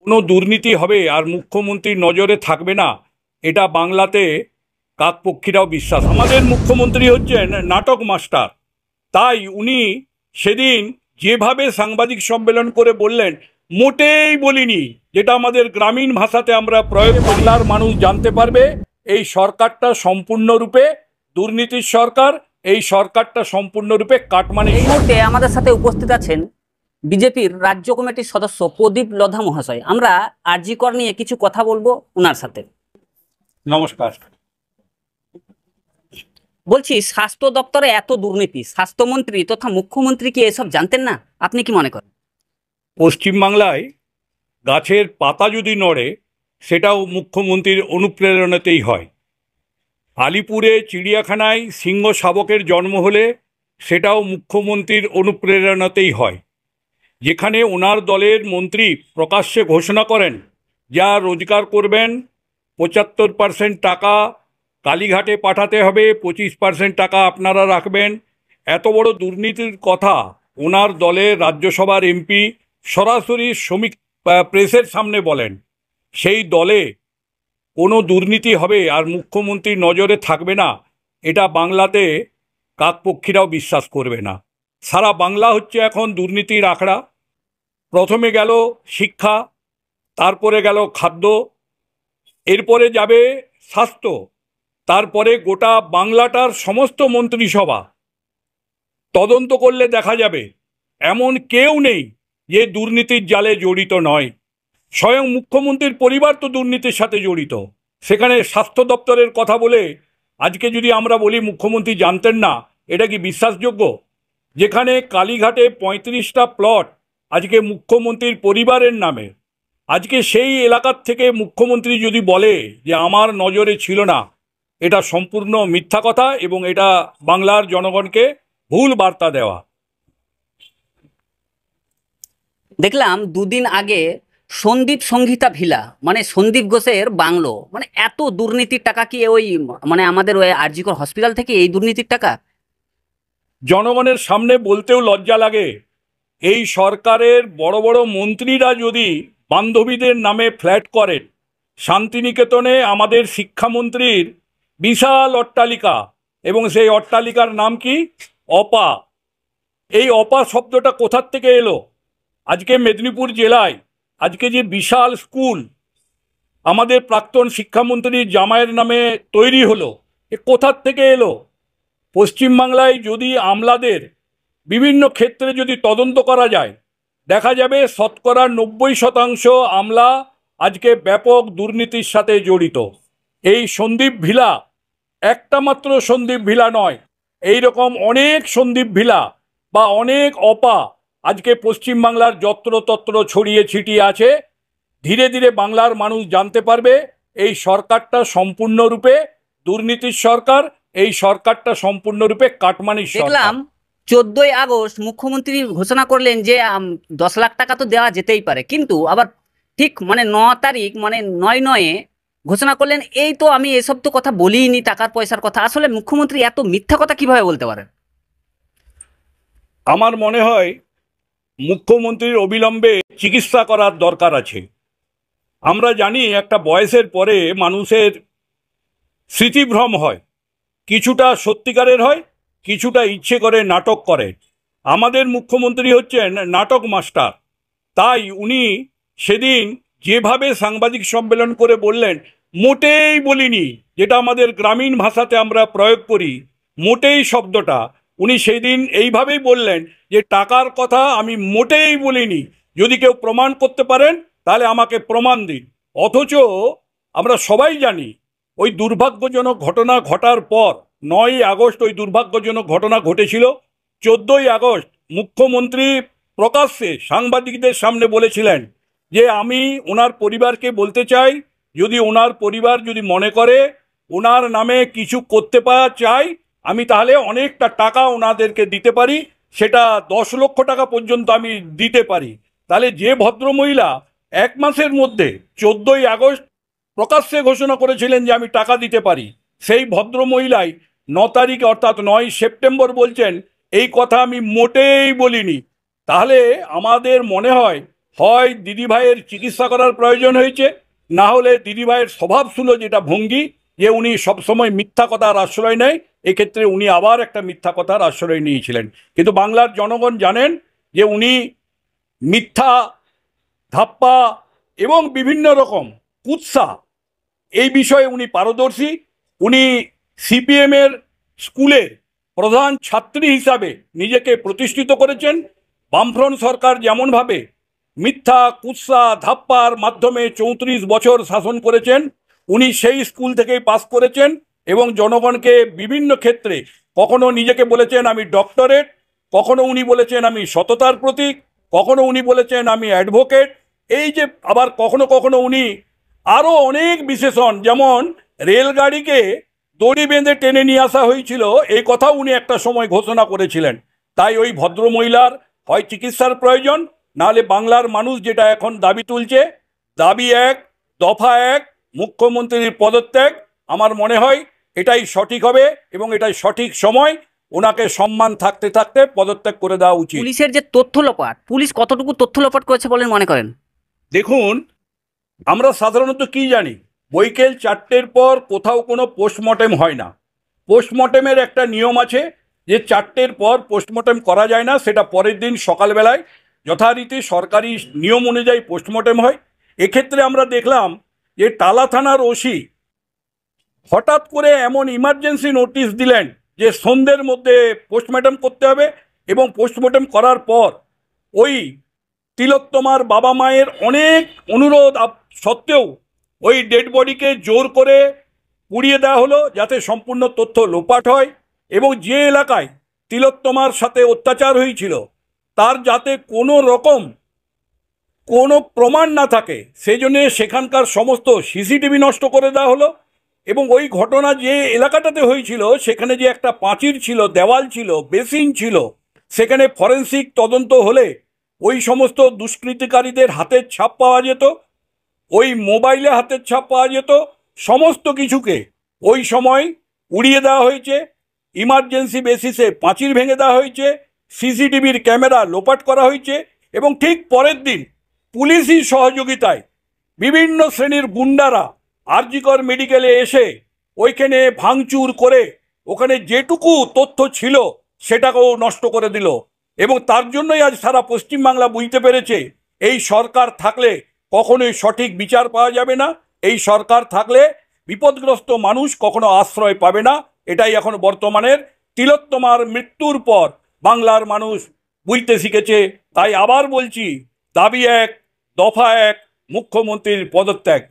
কোনো দুর্নীতি হবে আর মুখ্যমন্ত্রীর নজরে থাকবে না, এটা বাংলাতে কাকপক্ষীরাও বিশ্বাস। আমাদের মুখ্যমন্ত্রী হচ্ছেন নাটক মাস্টার। তাই উনি সেদিন যেভাবে সাংবাদিক সম্মেলন করে বললেন, মোটেই বলিনি, যেটা আমাদের গ্রামীণ ভাষাতে আমরা প্রয়োগ বাংলার মানুষ জানতে পারবে এই সরকারটা সম্পূর্ণরূপে দুর্নীতির সরকার, এই সরকারটা সম্পূর্ণরূপে কাটমানি। এই মুহূর্তে আমাদের সাথে উপস্থিত আছেন বিজেপির রাজ্য কমিটির সদস্য প্রদীপ লোধা মহাশয়। আমরা আরজি কর নিয়ে কিছু কথা বলবো ওনার সাথে। নমস্কার। বলছি, স্বাস্থ্য দপ্তরে এত দুর্নীতি, স্বাস্থ্যমন্ত্রী তথা মুখ্যমন্ত্রী কি এসব জানতেন না? আপনি কি মনে করেন? পশ্চিমবাংলায় গাছের পাতা যদি নড়ে সেটাও মুখ্যমন্ত্রীর অনুপ্রেরণাতেই হয়। আলিপুরে চিড়িয়াখানায় সিংহ শাবকের জন্ম হলে সেটাও মুখ্যমন্ত্রীর অনুপ্রেরণাতেই হয়। যেখানে ওনার দলের মন্ত্রী প্রকাশ্যে ঘোষণা করেন যা রোজগার করবেন 75% টাকা কালীঘাটে পাঠাতে হবে, 25% টাকা আপনারা রাখবেন, এত বড় দুর্নীতির কথা ওনার দলের রাজ্যসভার এমপি সরাসরি শ্রমিক প্রেসের সামনে বলেন। সেই দলে কোনো দুর্নীতি হবে আর মুখ্যমন্ত্রীর নজরে থাকবে না, এটা বাংলাতে কাকপক্ষীরাও বিশ্বাস করবে না। সারা বাংলা হচ্ছে এখন দুর্নীতির আখড়া। প্রথমে গেল শিক্ষা, তারপরে গেল খাদ্য, এরপরে যাবে স্বাস্থ্য, তারপরে গোটা বাংলাটার সমস্ত মন্ত্রিসভা। তদন্ত করলে দেখা যাবে এমন কেউ নেই যে দুর্নীতির জালে জড়িত নয়। স্বয়ং মুখ্যমন্ত্রীর পরিবার তো দুর্নীতির সাথে জড়িত। সেখানে স্বাস্থ্য দপ্তরের কথা বলে আজকে যদি আমরা বলি মুখ্যমন্ত্রী জানতেন না, এটা কি বিশ্বাসযোগ্য? যেখানে কালীঘাটে 35টা প্লট আজকে মুখ্যমন্ত্রীর পরিবারের নামে, আজকে সেই এলাকার থেকে মুখ্যমন্ত্রী যদি বলে যে আমার নজরে ছিল না, এটা সম্পূর্ণ মিথ্যা কথা এবং এটা বাংলার জনগণকে ভুল বার্তা দেওয়া। দেখলাম দুদিন আগে সন্দীপ সংহিতা ভিলা, মানে সন্দীপ ঘোষের বাংলো, মানে এত দুর্নীতির টাকা কি ওই মানে আমাদের ওই আরজি কর হসপিটাল থেকে এই দুর্নীতির টাকা? জনগণের সামনে বলতেও লজ্জা লাগে। এই সরকারের বড় বড় মন্ত্রীরা যদি বান্ধবীদের নামে ফ্ল্যাট করেন, শান্তিনিকেতনে আমাদের শিক্ষামন্ত্রীর বিশাল অট্টালিকা, এবং সেই অট্টালিকার নাম কি? অপা। এই অপা শব্দটা কোথার থেকে এলো? আজকে মেদিনীপুর জেলায় আজকে যে বিশাল স্কুল আমাদের প্রাক্তন শিক্ষামন্ত্রীর জামাইয়ের নামে তৈরি হলো, এ কোথার থেকে এলো? পশ্চিমবাংলায় যদি আমলাদের বিভিন্ন ক্ষেত্রে যদি তদন্ত করা যায়, দেখা যাবে শতকরা 90% আমলা আজকে ব্যাপক দুর্নীতির সাথে জড়িত। এই সন্দীপ ভিলা একটা মাত্র সন্দীপ ভিলা নয়, এই রকম অনেক সন্দীপ ভিলা বা অনেক অপা আজকে পশ্চিমবাংলার যত্রতত্র ছড়িয়ে ছিটিয়ে আছে। ধীরে ধীরে বাংলার মানুষ জানতে পারবে এই সরকারটা সম্পূর্ণরূপে দুর্নীতির সরকার, এই সরকারটা সম্পূর্ণরূপে কাটমানির সরকার। দেখলাম 14ই আগস্ট মুখ্যমন্ত্রী ঘোষণা করলেন যে 10 লাখ টাকা তো দেওয়া যেতেই পারে, কিন্তু আবার ঠিক মানে 9 তারিখ মানে 9/9 ঘোষণা করলেন এই তো আমি এসব তো কথা বলিনি, টাকার পয়সার কথা। আসলে মুখ্যমন্ত্রী এত মিথ্যা কথা কিভাবে বলতে পারেন? আমার মনে হয় মুখ্যমন্ত্রীর অবিলম্বে চিকিৎসা করার দরকার আছে। আমরা জানি একটা বয়সের পরে মানুষের স্মৃতিভ্রম হয়, কিছুটা সত্যিকারের হয়, কিছুটা ইচ্ছে করে নাটক করে। আমাদের মুখ্যমন্ত্রী হচ্ছেন নাটক মাস্টার। তাই উনি সেদিন যেভাবে সাংবাদিক সম্মেলন করে বললেন, মোটেই বলিনি, যেটা আমাদের গ্রামীণ ভাষাতে আমরা প্রয়োগ করি মোটেই শব্দটা, উনি সেই দিন এইভাবেই বললেন যে টাকার কথা আমি মোটেই বলিনি, যদি কেউ প্রমাণ করতে পারেন তাহলে আমাকে প্রমাণ দিন। অথচ আমরা সবাই জানি ওই দুর্ভাগ্যজনক ঘটনা ঘটার পর 9ই আগস্ট ওই দুর্ভাগ্যজনক ঘটনা ঘটেছিল। 14ই আগস্ট মুখ্যমন্ত্রী প্রকাশ্যে সাংবাদিকদের সামনে বলেছিলেন যে আমি ওনার পরিবারকে বলতে চাই, যদি ওনার পরিবার যদি মনে করে ওনার নামে কিছু করতে পারা চাই, আমি তাহলে অনেকটা টাকা ওনাদেরকে দিতে পারি, সেটা 10 লক্ষ টাকা পর্যন্ত আমি দিতে পারি। তাহলে যে ভদ্রমহিলা 1 মাসের মধ্যে 14ই আগস্ট প্রকাশ্যে ঘোষণা করেছিলেন যে আমি টাকা দিতে পারি, সেই ভদ্রমহিলাই 9 তারিখে অর্থাৎ 9ই সেপ্টেম্বর বলছেন এই কথা আমি মোটেই বলিনি। তাহলে আমাদের মনে হয় হয় দিদিভাইয়ের চিকিৎসা করার প্রয়োজন হয়েছে, না হলে দিদিভাইয়ের স্বভাব ছিল যেটা ভঙ্গি যে উনি সবসময় মিথ্যা কথার আশ্রয় নেয়, এক্ষেত্রে উনি আবার একটা মিথ্যা কথার আশ্রয় নিয়েছিলেন। কিন্তু বাংলার জনগণ জানেন যে উনি মিথ্যা, ধাপ্পা এবং বিভিন্ন রকম কুৎসা এই বিষয়ে উনি পারদর্শী। উনি সিপিএমের স্কুলের প্রধান ছাত্রী হিসাবে নিজেকে প্রতিষ্ঠিত করেছেন। বামফ্রন্ট সরকার যেমনভাবে মিথ্যা, কুৎসা, ধাপ্পার মাধ্যমে 34 বছর শাসন করেছেন, উনি সেই স্কুল থেকেই পাস করেছেন এবং জনগণকে বিভিন্ন ক্ষেত্রে কখনো নিজেকে বলেছেন আমি ডক্টরেট, কখনো উনি বলেছেন আমি সততার প্রতীক, কখনো উনি বলেছেন আমি অ্যাডভোকেট। এই যে আবার কখনো কখনো উনি আরও অনেক বিশেষণ, যেমন রেলগাড়িকে দড়ি বেঁধে টেনে নিয়ে আসা হয়েছিল, এই কথাও উনি একটা সময় ঘোষণা করেছিলেন। তাই ওই ভদ্রমহিলার হয় চিকিৎসার প্রয়োজন, নাহলে বাংলার মানুষ যেটা এখন দাবি তুলছে, দাবি এক, দফা এক, মুখ্যমন্ত্রীর পদত্যাগ, আমার মনে হয় এটাই সঠিক হবে এবং এটাই সঠিক সময়। ওনাকে সম্মান থাকতে থাকতে পদত্যাগ করে দেওয়া উচিত। পুলিশের যে তথ্য লোপাট, পুলিশ কতটুকু তথ্য লোপাট করেছে বলে মনে করেন? দেখুন, আমরা সাধারণত কি জানি, বৈকাল 4টের পর কোথাও কোনো পোস্টমর্টেম হয় না। পোস্টমর্টেমের একটা নিয়ম আছে যে 4টের পর পোস্টমর্টেম করা যায় না, সেটা পরের দিন সকালবেলায় যথারীতি সরকারি নিয়ম অনুযায়ী পোস্টমর্টেম হয়। এক্ষেত্রে আমরা দেখলাম যে টালা থানার ওসি হঠাৎ করে এমন ইমার্জেন্সি নোটিশ দিলেন যে সন্ধ্যের মধ্যে পোস্টমর্টেম করতে হবে, এবং পোস্টমর্টেম করার পর ওই তিলোত্তমার বাবা মায়ের অনেক অনুরোধ সত্ত্বেও ওই ডেড বডিকে জোর করে পুড়িয়ে দেওয়া হলো যাতে সম্পূর্ণ তথ্য লোপাট হয়, এবং যে এলাকায় তিলোত্তমার সাথে অত্যাচার হয়েছিল তার যাতে কোনো রকম কোনো প্রমাণ না থাকে, সেই জন্য সেখানকার সমস্ত সিসিটিভি নষ্ট করে দেওয়া হলো। এবং ওই ঘটনা যে এলাকাটাতে হয়েছিল সেখানে যে একটা প্রাচীর ছিল, দেওয়াল ছিল, বেসিন ছিল, সেখানে ফরেন্সিক তদন্ত হলে ওই সমস্ত দুষ্কৃতিকারীদের হাতের ছাপ পাওয়া যেত, ওই মোবাইলে হাতের ছাপ পাওয়া যেত। সমস্ত কিছুকে ওই সময় উড়িয়ে দেওয়া হয়েছে, ইমার্জেন্সি বেসিসে প্রাচীর ভেঙে দেওয়া হয়েছে, সিসিটিভির ক্যামেরা লোপাট করা হয়েছে, এবং ঠিক পরের দিন পুলিশি সহযোগিতায় বিভিন্ন শ্রেণীর গুন্ডারা আরজিকর মেডিকেলে এসে ওইখানে ভাঙচুর করে ওখানে যেটুকু তথ্য ছিল সেটাকেও নষ্ট করে দিল। এবং তার জন্যই আজ সারা পশ্চিমবাংলা বুঝতে পেরেছে এই সরকার থাকলে কখনোই সঠিক বিচার পাওয়া যাবে না, এই সরকার থাকলে বিপদগ্রস্ত মানুষ কখনো আশ্রয় পাবে না। এটাই এখন বর্তমানের তিলোত্তমার মৃত্যুর পর বাংলার মানুষ বুঝতে শিখেছে। তাই আবার বলছি, দাবি এক, দফা এক, মুখ্যমন্ত্রীর পদত্যাগ।